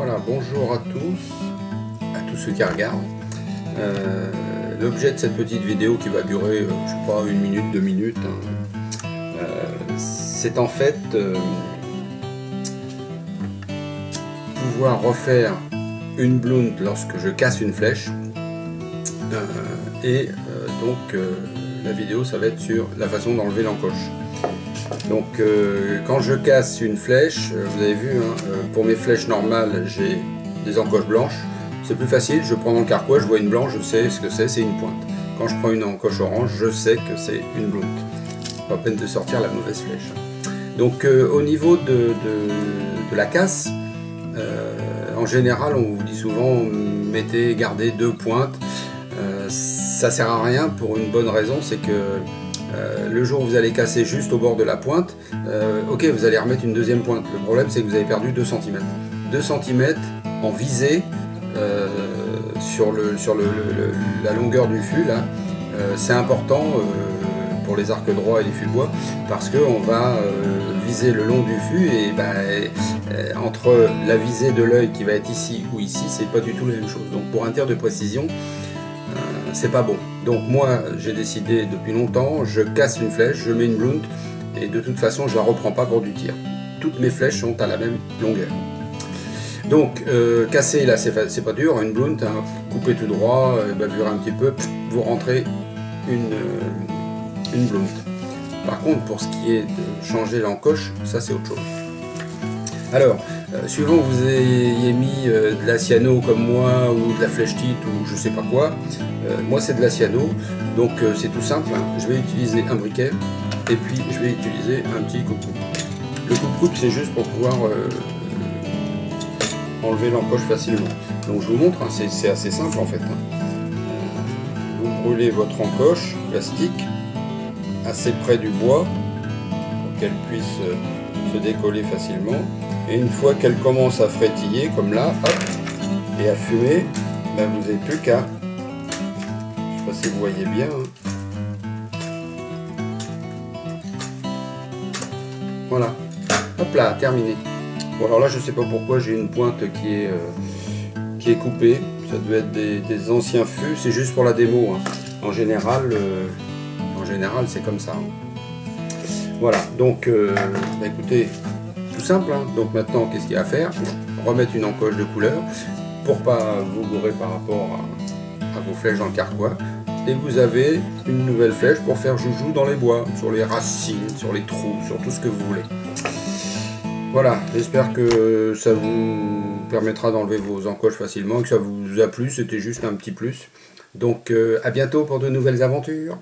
Voilà, bonjour à tous ceux qui regardent. L'objet de cette petite vidéo qui va durer, je sais pas, 1 minute, 2 minutes, c'est en fait pouvoir refaire une blunt lorsque je casse une flèche. Donc la vidéo, ça va être sur la façon d'enlever l'encoche. Donc quand je casse une flèche, vous avez vu, pour mes flèches normales, j'ai des encoches blanches. C'est plus facile, je prends dans le carquois, je vois une blanche, je sais ce que c'est une pointe. Quand je prends une encoche orange, je sais que c'est une blunt. Pas peine de sortir la mauvaise flèche. Donc au niveau de la casse, en général, on vous dit souvent, gardez 2 pointes. Ça sert à rien pour une bonne raison, c'est que le jour où vous allez casser juste au bord de la pointe, ok, vous allez remettre une deuxième pointe. Le problème, c'est que vous avez perdu 2 cm. 2 cm en visée sur la longueur du fût, là, c'est important pour les arcs droits et les fûts de bois, parce qu'on va viser le long du fût et entre la visée de l'œil qui va être ici ou ici, c'est pas du tout la même chose. Donc pour un tir de précision, c'est pas bon. Donc moi j'ai décidé depuis longtemps, je casse une flèche, je mets une blunt et de toute façon je la reprends pas pour du tir. Toutes mes flèches sont à la même longueur. Donc casser là c'est pas dur, une blunt, coupez tout droit, bavurez un petit peu, vous rentrez une blunt. Par contre pour ce qui est de changer l'encoche, ça c'est autre chose. Alors, suivant que vous ayez mis de la cyano comme moi, ou de la flèche-tite, ou je sais pas quoi, moi c'est de la cyano, donc c'est tout simple, je vais utiliser un briquet, et puis je vais utiliser un petit coupe-coupe. Le coupe-coupe c'est juste pour pouvoir enlever l'encoche facilement. Donc je vous montre, c'est assez simple en fait. Vous brûlez votre encoche plastique assez près du bois, pour qu'elle puisse se décoller facilement. Et une fois qu'elle commence à frétiller, comme là, hop, et à fumer, vous n'avez plus qu'à, je ne sais pas si vous voyez bien, voilà, hop là, terminé. Bon alors là, je ne sais pas pourquoi j'ai une pointe qui est coupée, ça doit être des anciens fûts, c'est juste pour la démo. En général, c'est comme ça. Voilà, donc, écoutez, tout simple, donc maintenant qu'est-ce qu'il y a à faire? Remettre une encoche de couleur pour pas vous gourer par rapport à vos flèches dans le carquois, et vous avez une nouvelle flèche pour faire joujou dans les bois, sur les racines, sur les trous, sur tout ce que vous voulez. Voilà, j'espère que ça vous permettra d'enlever vos encoches facilement, que ça vous a plu, c'était juste un petit plus. Donc à bientôt pour de nouvelles aventures.